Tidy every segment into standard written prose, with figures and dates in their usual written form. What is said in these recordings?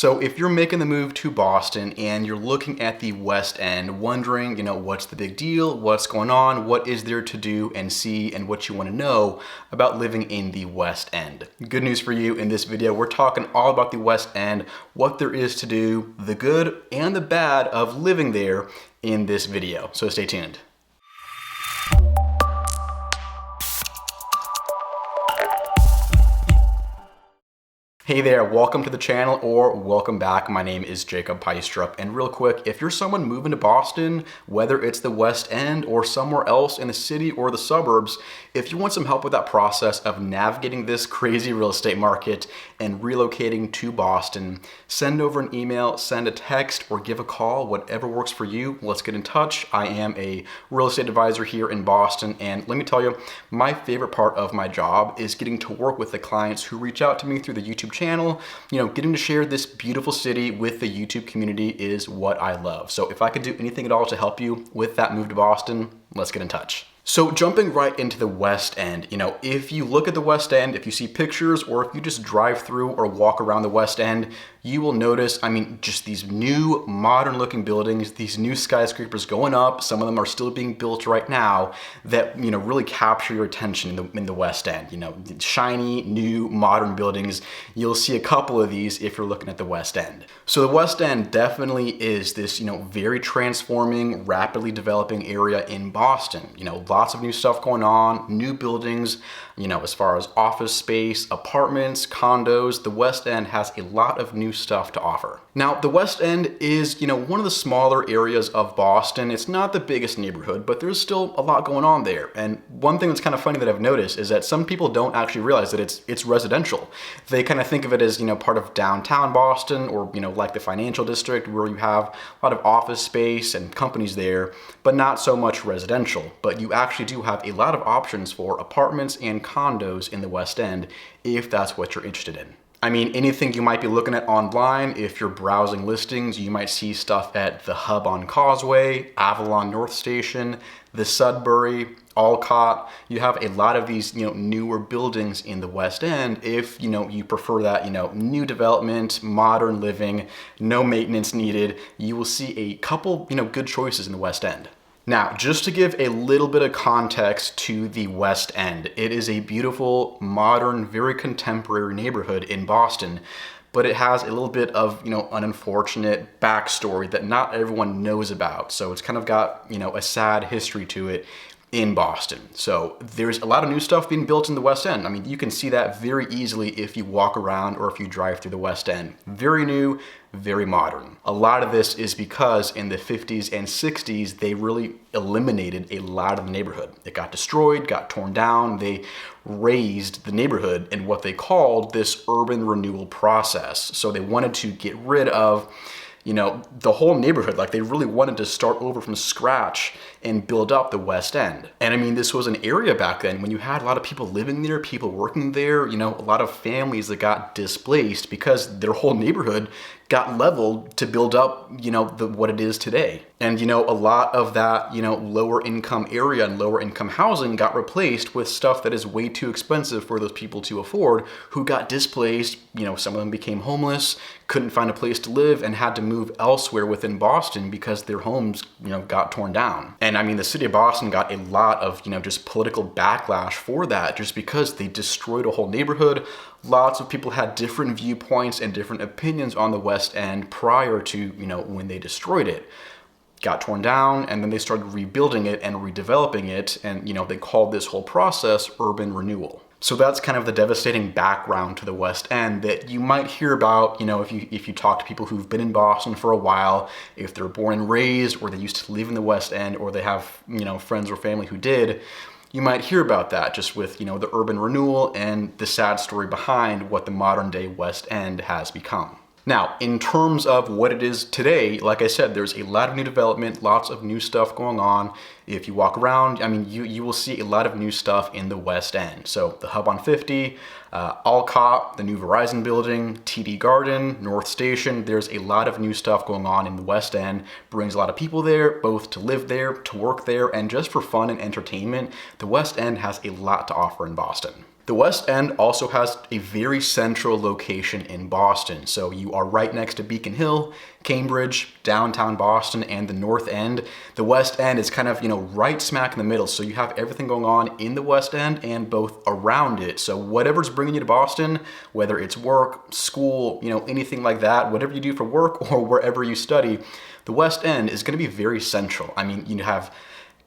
So if you're making the move to Boston and you're looking at the West End, wondering, what's the big deal? What's going on? What is there to do and see and what you want to know about living in the West End? Good news for you. In this video, we're talking all about the West End, what there is to do, the good and the bad of living there in this video. So stay tuned. Hey there, welcome to the channel or welcome back. My name is Jacob Peistrup, and real quick, if you're someone moving to Boston, whether it's the West End or somewhere else in the city or the suburbs, if you want some help with that process of navigating this crazy real estate market and relocating to Boston, send over an email, send a text, or give a call, whatever works for you. Let's get in touch. I am a real estate advisor here in Boston, and let me tell you, my favorite part of my job is getting to work with the clients who reach out to me through the YouTube channel. Getting to share this beautiful city with the YouTube community is what I love. So if I could do anything at all to help you with that move to Boston, let's get in touch. So jumping right into the West End, if you look at the West End, if you see pictures or if you just drive through or walk around the West End, you will notice, just these new modern looking buildings, these new skyscrapers going up. Some of them are still being built right now that, really capture your attention in the West End. Shiny, new, modern buildings. You'll see a couple of these if you're looking at the West End. So the West End definitely is this, very transforming, rapidly developing area in Boston. Lots of new stuff going on, new buildings, as far as office space, apartments, condos. The West End has a lot of new stuff to offer. Now, the West End is, one of the smaller areas of Boston. It's not the biggest neighborhood, but there's still a lot going on there. And one thing that's kind of funny that I've noticed is that some people don't actually realize that it's residential. They kind of think of it as, part of downtown Boston or, like the financial district where you have a lot of office space and companies there, but not so much residential. But you actually do have a lot of options for apartments and condos in the West End if that's what you're interested in. Anything you might be looking at online, if you're browsing listings, you might see stuff at the Hub on Causeway, Avalon North Station, the Sudbury, Alcott. You have a lot of these, newer buildings in the West End. If, you prefer that, new development, modern living, no maintenance needed, you will see a couple, good choices in the West End. Now, just to give a little bit of context to the West End, it is a beautiful, modern, very contemporary neighborhood in Boston, but it has a little bit of, an unfortunate backstory that not everyone knows about. So it's kind of got, a sad history to it in Boston. So there's a lot of new stuff being built in the West End. You can see that very easily if you walk around or if you drive through the West End. Very new, very modern. A lot of this is because in the 50s and 60s, they really eliminated a lot of the neighborhood. It got destroyed, got torn down. They raised the neighborhood in what they called this urban renewal process. So they wanted to get rid of the whole neighborhood. Like, they really wanted to start over from scratch and build up the West End. And this was an area back then when you had a lot of people living there, people working there, a lot of families that got displaced because their whole neighborhood got leveled to build up, what it is today. And, a lot of that, lower income area and lower income housing got replaced with stuff that is way too expensive for those people to afford who got displaced. Some of them became homeless, couldn't find a place to live, and had to move elsewhere within Boston because their homes, got torn down. And the city of Boston got a lot of, just political backlash for that, just because they destroyed a whole neighborhood. Lots of people had different viewpoints and different opinions on the West End prior to, when they destroyed it. Got torn down, and then they started rebuilding it and redeveloping it, and they called this whole process urban renewal. So that's kind of the devastating background to the West End that you might hear about, if you talk to people who've been in Boston for a while, if they're born and raised, or they used to live in the West End, or they have, friends or family who did. You might hear about that just with, the urban renewal and the sad story behind what the modern day West End has become. Now, in terms of what it is today, like I said, there's a lot of new development, lots of new stuff going on. If you walk around, you will see a lot of new stuff in the West End. So the Hub on 50, Alcott, the new Verizon building, TD Garden, North Station, there's a lot of new stuff going on in the West End. Brings a lot of people there, both to live there, to work there, and just for fun and entertainment. The West End has a lot to offer in Boston. The West End also has a very central location in Boston. So you are right next to Beacon Hill, Cambridge, downtown Boston, and the North End. The West End is kind of, right smack in the middle. So you have everything going on in the West End and both around it. So whatever's bringing you to Boston, whether it's work, school, anything like that, whatever you do for work or wherever you study, the West End is going to be very central. I mean, you have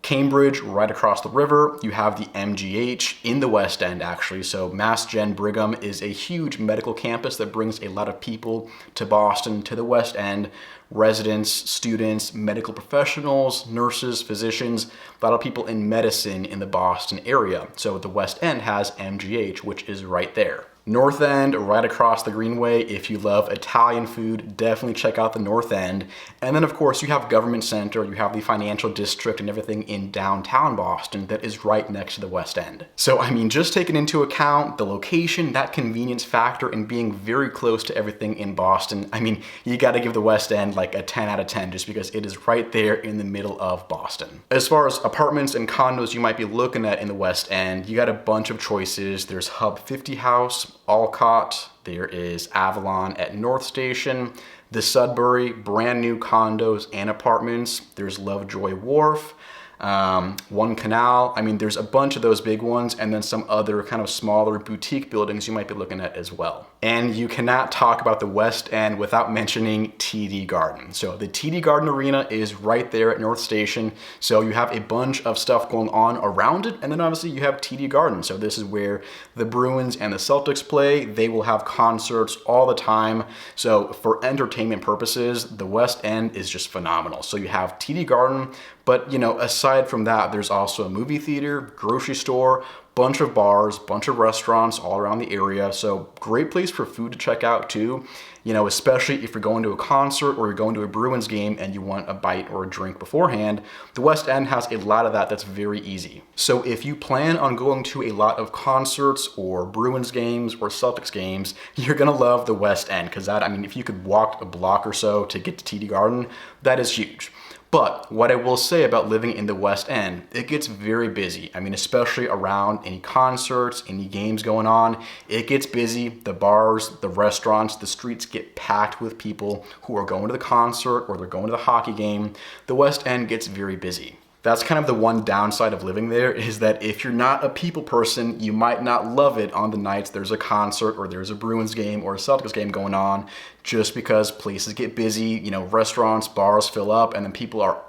Cambridge right across the river. You have the MGH in the West End, actually. So Mass Gen Brigham is a huge medical campus that brings a lot of people to Boston, to the West End. Residents, students, medical professionals, nurses, physicians, a lot of people in medicine in the Boston area. So the West End has MGH, which is right there. North End, right across the Greenway. If you love Italian food, definitely check out the North End. And then, of course, you have Government Center, you have the financial district and everything in downtown Boston that is right next to the West End. So, I mean, just taking into account the location, that convenience factor, and being very close to everything in Boston, I mean, you got to give the West End like a 10 out of 10 just because it is right there in the middle of Boston. As far as apartments and condos you might be looking at in the West End, you got a bunch of choices. There's Hub 50 House, Alcott, there is Avalon at North Station, the Sudbury, brand new condos and apartments. There's Lovejoy Wharf, One Canal. I mean, there's a bunch of those big ones and then some other kind of smaller boutique buildings you might be looking at as well. And you cannot talk about the West End without mentioning TD Garden. So the TD Garden Arena is right there at North Station. So you have a bunch of stuff going on around it. And then obviously you have TD Garden. So this is where the Bruins and the Celtics play. They will have concerts all the time. So for entertainment purposes, the West End is just phenomenal. So you have TD Garden, but aside from that, there's also a movie theater, grocery store, bunch of bars, bunch of restaurants all around the area. So great place for food to check out too, especially if you're going to a concert or you're going to a Bruins game and you want a bite or a drink beforehand. The West End has a lot of that that's very easy. So if you plan on going to a lot of concerts or Bruins games or Celtics games, you're gonna love the West End because if you could walk a block or so to get to TD Garden, that is huge. But what I will say about living in the West End, it gets very busy. I mean, especially around any concerts, any games going on, it gets busy. The bars, the restaurants, the streets get packed with people who are going to the concert or they're going to the hockey game. The West End gets very busy. That's kind of the one downside of living there is that if you're not a people person, you might not love it on the nights there's a concert or there's a Bruins game or a Celtics game going on, just because places get busy, restaurants, bars fill up, and then people are,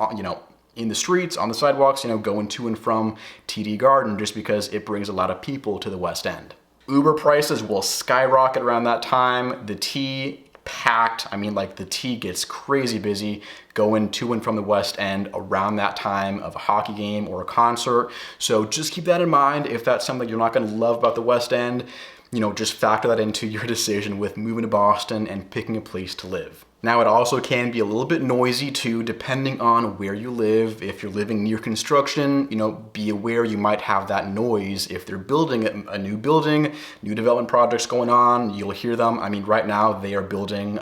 in the streets, on the sidewalks, going to and from TD Garden just because it brings a lot of people to the West End. Uber prices will skyrocket around that time. The T packed. The T gets crazy busy going to and from the West End around that time of a hockey game or a concert. So just keep that in mind. If that's something you're not going to love about the West End, just factor that into your decision with moving to Boston and picking a place to live. Now, it also can be a little bit noisy too, depending on where you live. If you're living near construction, be aware you might have that noise. If they're building a new building, new development projects going on, you'll hear them. Right now they are building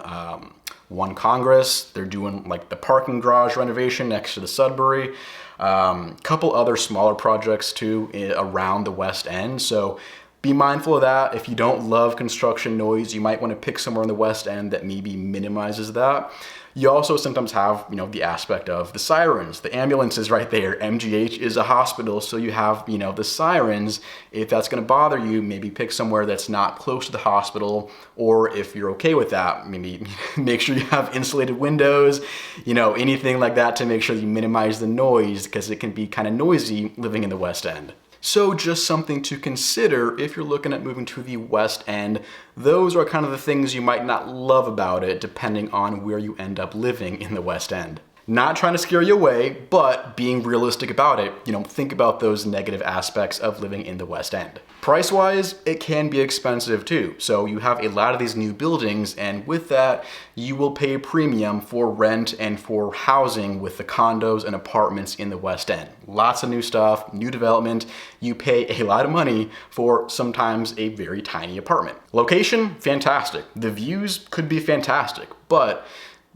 One Congress. They're doing like the parking garage renovation next to the Sudbury. Couple other smaller projects too around the West End. So be mindful of that. If you don't love construction noise, you might want to pick somewhere in the West End that maybe minimizes that. You also sometimes have, the aspect of the sirens. The ambulance is right there. MGH is a hospital, so you have, the sirens. If that's going to bother you, maybe pick somewhere that's not close to the hospital, or if you're okay with that, maybe make sure you have insulated windows, anything like that to make sure you minimize the noise because it can be kind of noisy living in the West End. So just something to consider if you're looking at moving to the West End. Those are kind of the things you might not love about it depending on where you end up living in the West End. Not trying to scare you away, but being realistic about it, think about those negative aspects of living in the West End. Price-wise, it can be expensive too. So you have a lot of these new buildings, and with that, you will pay a premium for rent and for housing with the condos and apartments in the West End. Lots of new stuff, new development. You pay a lot of money for sometimes a very tiny apartment. Location, fantastic. The views could be fantastic, but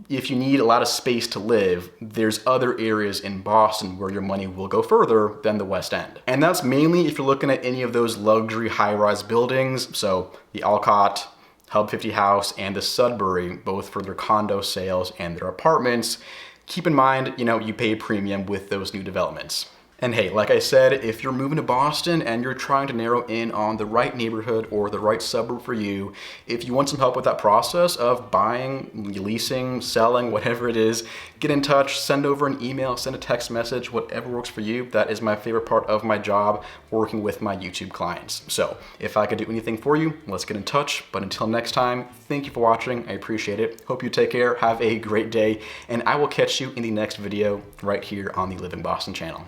if you need a lot of space to live, there's other areas in Boston where your money will go further than the West End. And that's mainly if you're looking at any of those luxury high-rise buildings, so the Alcott, Hub 50 House, and the Sudbury, both for their condo sales and their apartments. Keep in mind, you pay a premium with those new developments. And hey, like I said, if you're moving to Boston and you're trying to narrow in on the right neighborhood or the right suburb for you, if you want some help with that process of buying, leasing, selling, whatever it is, get in touch, send over an email, send a text message, whatever works for you. That is my favorite part of my job, working with my YouTube clients. So if I could do anything for you, let's get in touch. But until next time, thank you for watching. I appreciate it. Hope you take care. Have a great day. And I will catch you in the next video right here on the Living Boston channel.